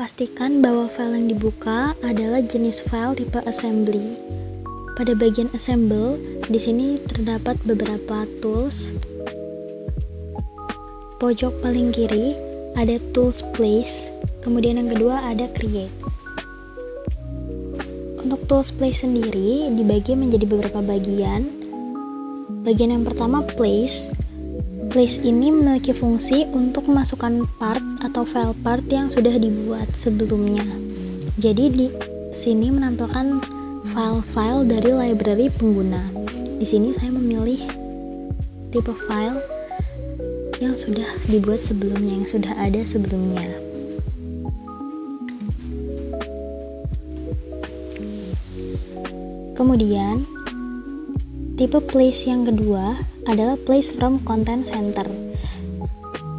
Pastikan bahwa file yang dibuka adalah jenis file tipe assembly. Pada bagian assemble, di sini terdapat beberapa tools. Pojok paling kiri ada tools place, kemudian yang kedua ada create. Untuk tools place sendiri dibagi menjadi beberapa bagian. Bagian yang pertama place. Place ini memiliki fungsi untuk memasukkan part atau file part yang sudah dibuat sebelumnya. Jadi di sini menampilkan file-file dari library pengguna. Di sini saya memilih tipe file yang sudah dibuat sebelumnya, yang sudah ada sebelumnya. Kemudian tipe place yang kedua adalah place from content center.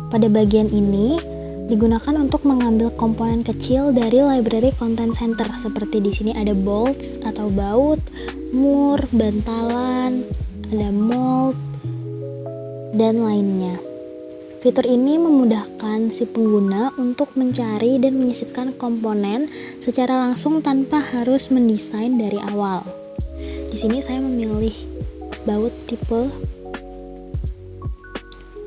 Pada bagian ini digunakan untuk mengambil komponen kecil dari library content center, seperti di sini ada bolts atau baut, mur, bantalan, ada mold, dan lainnya. Fitur ini memudahkan si pengguna untuk mencari dan menyisipkan komponen secara langsung tanpa harus mendesain dari awal. Di sini saya memilih baut tipe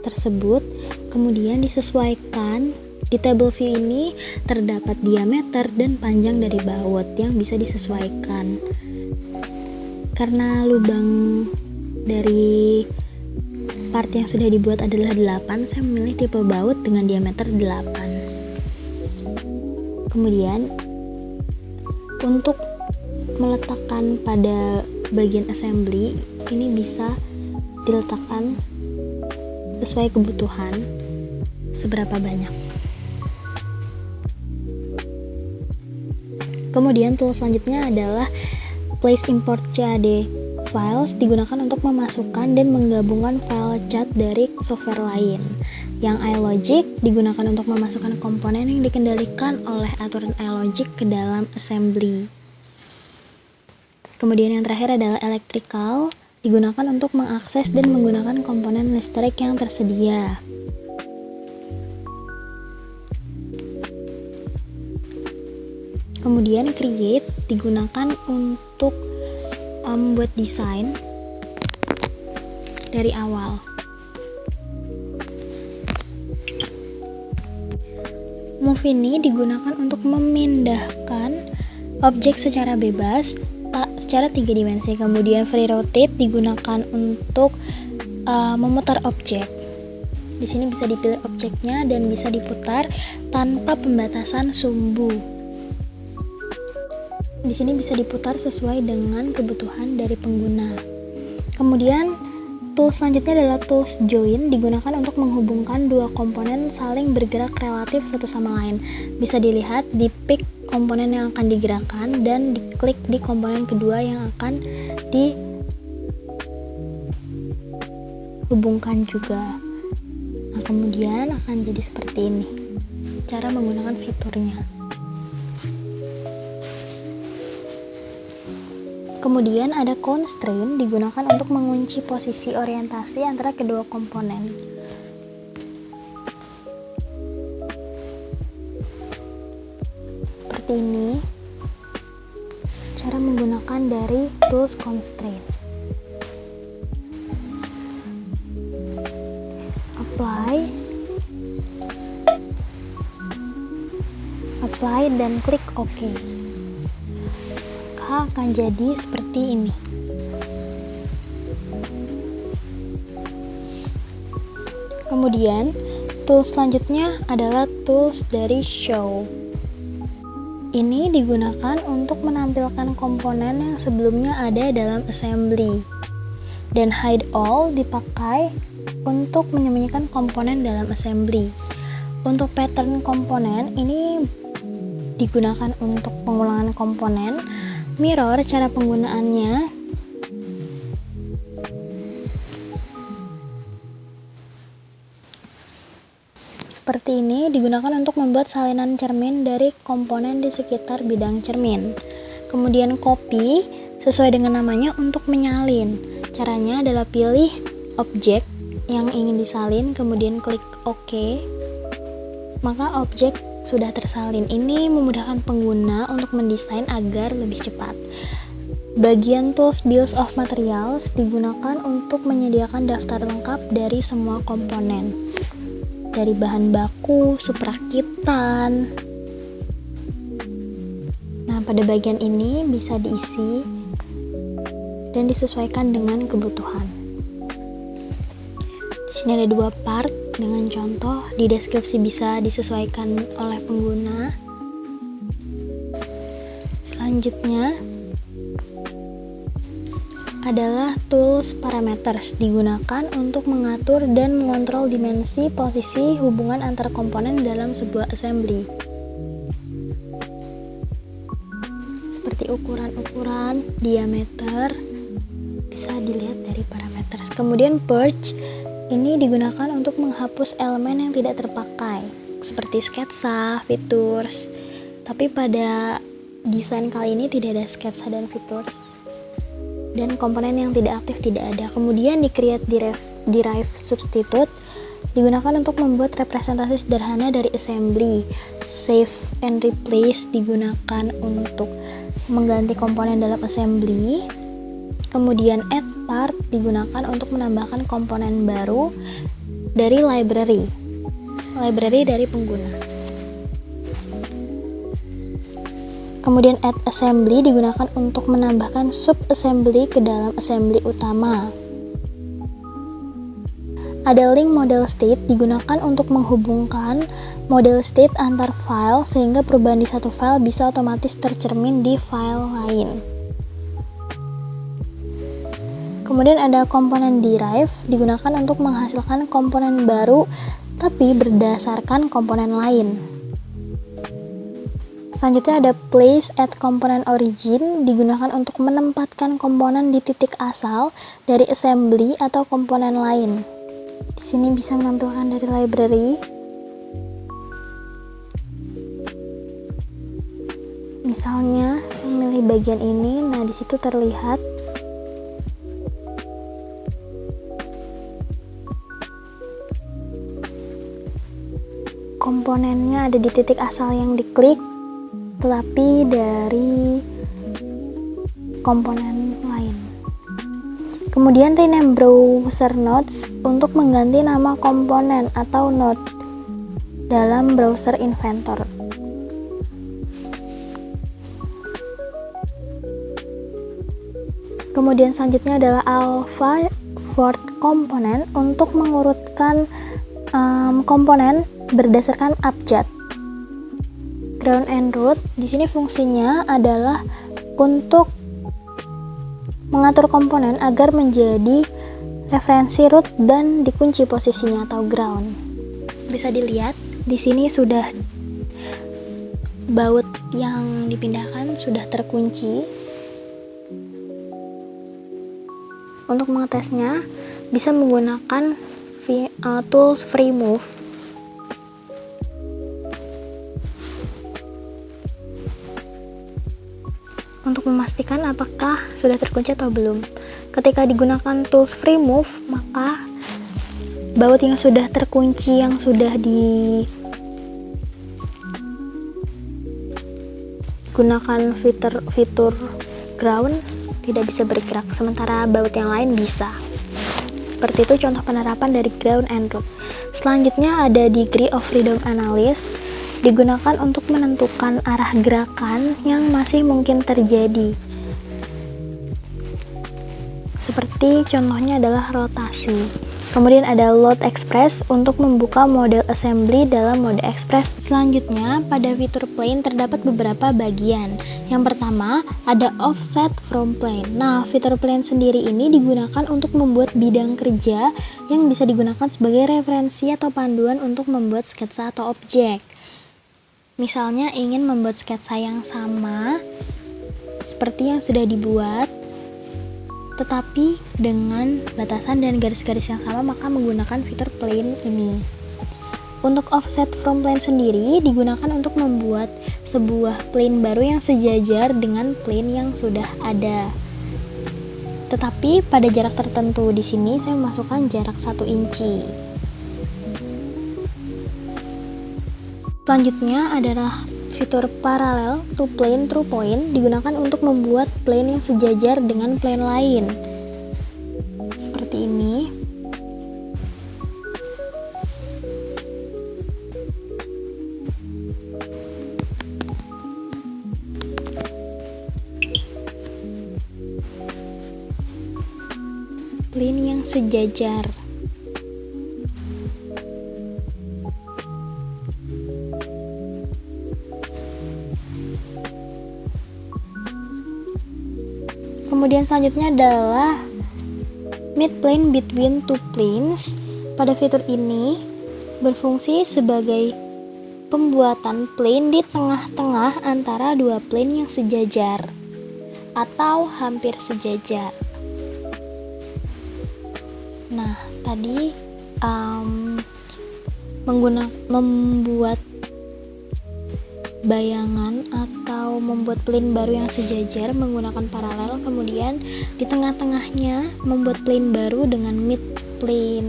tersebut, kemudian disesuaikan. Di table view ini terdapat diameter dan panjang dari baut yang bisa disesuaikan. Karena lubang dari part yang sudah dibuat adalah 8, saya memilih tipe baut dengan diameter 8. Kemudian untuk meletakkan pada bagian assembly ini bisa diletakkan sesuai kebutuhan seberapa banyak. Kemudian tool selanjutnya adalah place import CAD files, digunakan untuk memasukkan dan menggabungkan file CAD dari software lain. Yang iLogic digunakan untuk memasukkan komponen yang dikendalikan oleh aturan iLogic ke dalam assembly. Kemudian yang terakhir adalah electrical, digunakan untuk mengakses dan menggunakan komponen listrik yang tersedia. Kemudian create digunakan untuk membuat desain dari awal. Move ini digunakan untuk memindahkan objek secara bebas secara 3 dimensi. Kemudian free rotate digunakan untuk memutar objek. Di sini bisa dipilih objeknya dan bisa diputar tanpa pembatasan sumbu. Di sini bisa diputar sesuai dengan kebutuhan dari pengguna. Kemudian tools selanjutnya adalah tools join, digunakan untuk menghubungkan dua komponen saling bergerak relatif satu sama lain. Bisa dilihat di pick komponen yang akan digerakkan dan diklik di komponen kedua yang akan dihubungkan juga. Nah, kemudian akan jadi seperti ini cara menggunakan fiturnya. Kemudian ada constraint, digunakan untuk mengunci posisi orientasi antara kedua komponen. Seperti ini cara menggunakan dari tools constraint. Apply dan klik OK. Maka akan jadi seperti ini. Kemudian tools selanjutnya adalah tools dari show. Ini digunakan untuk menampilkan komponen yang sebelumnya ada dalam assembly. Dan hide all dipakai untuk menyembunyikan komponen dalam assembly. Untuk pattern komponen ini digunakan untuk pengulangan komponen. Mirror cara penggunaannya seperti ini, digunakan untuk membuat salinan cermin dari komponen di sekitar bidang cermin. Kemudian copy sesuai dengan namanya untuk menyalin. Caranya adalah pilih objek yang ingin disalin, kemudian klik OK. Maka objek sudah tersalin. Ini memudahkan pengguna untuk mendesain agar lebih cepat. Bagian Tools Bills of Materials digunakan untuk menyediakan daftar lengkap dari semua komponen, dari bahan baku, suprakitan. Nah, pada bagian ini bisa diisi dan disesuaikan dengan kebutuhan. Di sini ada 2 part dengan contoh, di deskripsi bisa disesuaikan oleh pengguna. Selanjutnya adalah tools parameters, digunakan untuk mengatur dan mengontrol dimensi, posisi, hubungan antar komponen dalam sebuah assembly. Seperti ukuran-ukuran, diameter, bisa dilihat dari parameters. Kemudian purge, ini digunakan untuk menghapus elemen yang tidak terpakai, seperti sketsa, features. Tapi pada desain kali ini tidak ada sketsa dan features. Dan komponen yang tidak aktif tidak ada. Kemudian di create derive substitute, digunakan untuk membuat representasi sederhana dari assembly. Save and replace digunakan untuk mengganti komponen dalam assembly. Kemudian add part digunakan untuk menambahkan komponen baru dari library dari pengguna. Kemudian add assembly digunakan untuk menambahkan sub assembly ke dalam assembly utama. Ada link model state digunakan untuk menghubungkan model state antar file sehingga perubahan di satu file bisa otomatis tercermin di file lain. Kemudian ada komponen derive, digunakan untuk menghasilkan komponen baru tapi berdasarkan komponen lain. Selanjutnya ada place at component origin, digunakan untuk menempatkan komponen di titik asal dari assembly atau komponen lain. Di sini bisa menampilkan dari library. Misalnya, saya memilih bagian ini, nah di situ terlihat komponennya ada di titik asal yang diklik, tetapi dari komponen lain. Kemudian rename browser nodes untuk mengganti nama komponen atau node dalam browser inventor. Kemudian selanjutnya adalah alpha for component untuk mengurutkan komponen berdasarkan abjad. Ground and root di sini fungsinya adalah untuk mengatur komponen agar menjadi referensi root dan dikunci posisinya atau ground. Bisa dilihat di sini sudah baut yang dipindahkan sudah terkunci. Untuk mengetesnya bisa menggunakan tools free move. Untuk memastikan apakah sudah terkunci atau belum. Ketika digunakan tools free move, maka baut yang sudah terkunci, yang sudah digunakan fitur ground tidak bisa bergerak, sementara baut yang lain bisa. Seperti itu contoh penerapan dari ground and root. Selanjutnya ada degree of freedom analysis, digunakan untuk menentukan arah gerakan yang masih mungkin terjadi. Seperti contohnya adalah rotasi. Kemudian ada load express untuk membuka model assembly dalam mode express. Selanjutnya, pada fitur plane terdapat beberapa bagian. Yang pertama, ada offset from plane. Nah, fitur plane sendiri ini digunakan untuk membuat bidang kerja yang bisa digunakan sebagai referensi atau panduan untuk membuat sketsa atau objek. Misalnya ingin membuat sketsa yang sama seperti yang sudah dibuat, tetapi dengan batasan dan garis-garis yang sama, maka menggunakan fitur plane ini. Untuk offset from plane sendiri digunakan untuk membuat sebuah plane baru yang sejajar dengan plane yang sudah ada. Tetapi pada jarak tertentu, di sini saya memasukkan jarak 1 inci. Selanjutnya adalah fitur parallel to plane through point, digunakan untuk membuat plane yang sejajar dengan plane lain. Seperti ini. Plane yang sejajar. Kemudian selanjutnya adalah midplane between two planes. Pada fitur ini berfungsi sebagai pembuatan plane di tengah-tengah antara dua plane yang sejajar atau hampir sejajar. Nah, tadi membuat bayangan atau membuat plane baru yang sejajar menggunakan paralel, kemudian di tengah-tengahnya membuat plane baru dengan midplane.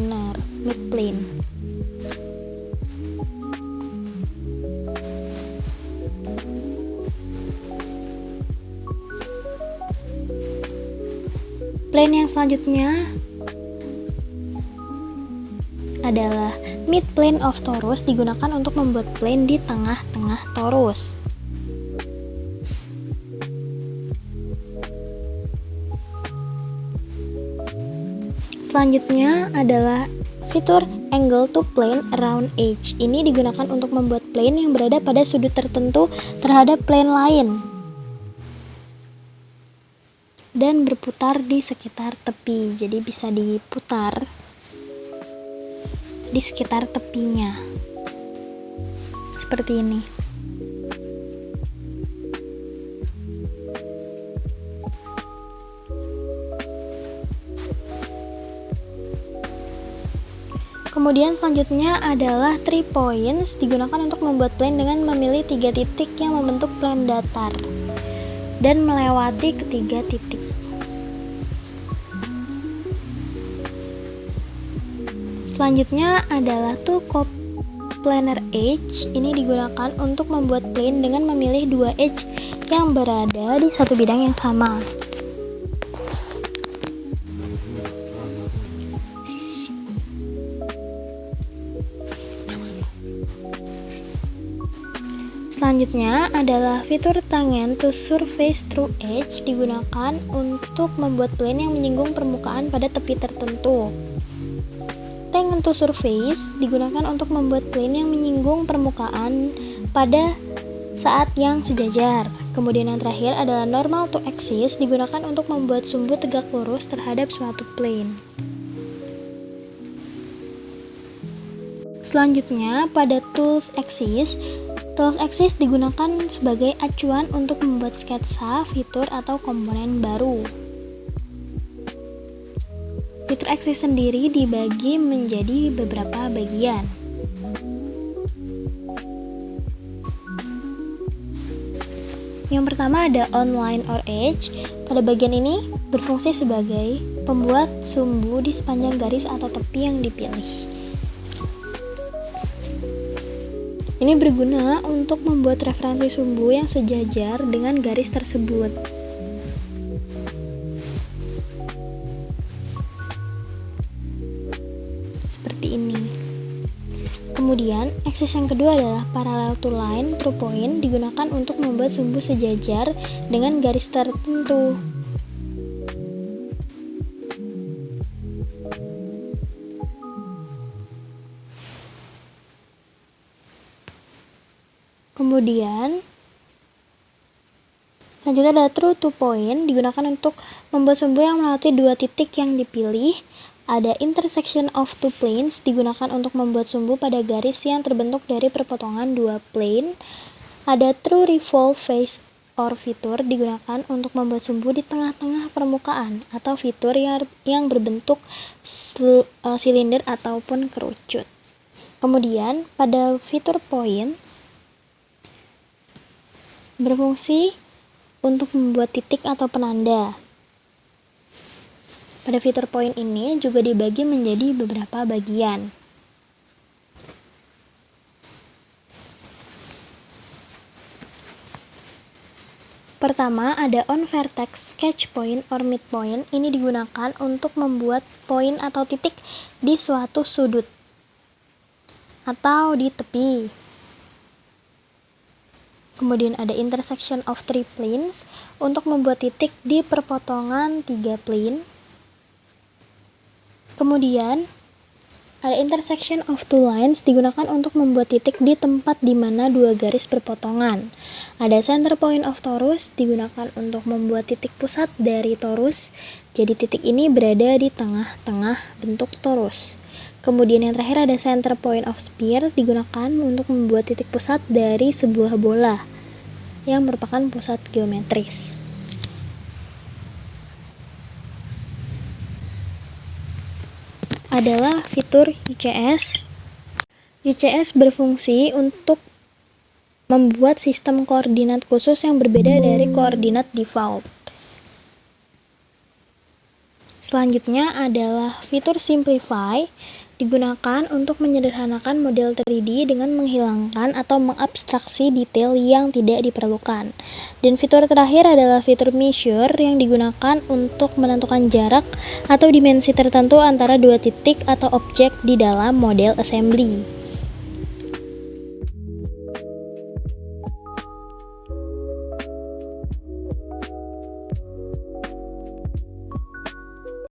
Plane yang selanjutnya adalah midplane of torus, digunakan untuk membuat plane di tengah-tengah torus. Selanjutnya adalah fitur angle to plane around edge. Ini digunakan untuk membuat plane yang berada pada sudut tertentu terhadap plane lain dan berputar di sekitar tepi. Jadi bisa diputar di sekitar tepinya seperti ini. Kemudian selanjutnya adalah 3 points, digunakan untuk membuat plane dengan memilih 3 titik yang membentuk plane datar dan melewati ketiga titik. Selanjutnya adalah two coplanar edge. Ini digunakan untuk membuat plane dengan memilih 2 edge yang berada di satu bidang yang sama. Selanjutnya adalah fitur tangent to surface through edge, digunakan untuk membuat plane yang menyinggung permukaan pada tepi tertentu. Tangent to surface digunakan untuk membuat plane yang menyinggung permukaan pada saat yang sejajar. Kemudian yang terakhir adalah normal to axis, digunakan untuk membuat sumbu tegak lurus terhadap suatu plane. Selanjutnya pada tools axis digunakan sebagai acuan untuk membuat sketsa, fitur, atau komponen baru. Fitur axis sendiri dibagi menjadi beberapa bagian. Yang pertama ada on-line or edge. Pada bagian ini berfungsi sebagai pembuat sumbu di sepanjang garis atau tepi yang dipilih. Ini berguna untuk membuat referensi sumbu yang sejajar dengan garis tersebut. Seperti ini. Kemudian, aksis yang kedua adalah parallel to line through point, digunakan untuk membuat sumbu sejajar dengan garis tertentu. Kemudian, selanjutnya adalah true to point, digunakan untuk membuat sumbu yang melewati 2 titik yang dipilih. Ada intersection of two planes, digunakan untuk membuat sumbu pada garis yang terbentuk dari perpotongan 2 plane. Ada true revolve face or fitur, digunakan untuk membuat sumbu di tengah-tengah permukaan, atau fitur yang berbentuk silinder ataupun kerucut. Kemudian pada fitur point berfungsi untuk membuat titik atau penanda. Pada fitur point ini juga dibagi menjadi beberapa bagian. Pertama, ada on vertex sketch point or midpoint. Ini digunakan untuk membuat poin atau titik di suatu sudut atau di tepi. Kemudian ada intersection of three planes untuk membuat titik di perpotongan 3 plane. Kemudian ada intersection of two lines digunakan untuk membuat titik di tempat di mana dua garis berpotongan. Ada center point of torus digunakan untuk membuat titik pusat dari torus. Jadi titik ini berada di tengah-tengah bentuk torus. Kemudian yang terakhir ada center point of sphere digunakan untuk membuat titik pusat dari sebuah bola yang merupakan pusat geometris. Adalah fitur UCS. UCS berfungsi untuk membuat sistem koordinat khusus yang berbeda dari koordinat default. Selanjutnya adalah fitur Simplify, digunakan untuk menyederhanakan model 3D dengan menghilangkan atau mengabstraksi detail yang tidak diperlukan. Dan fitur terakhir adalah fitur Measure yang digunakan untuk menentukan jarak atau dimensi tertentu antara dua titik atau objek di dalam model assembly.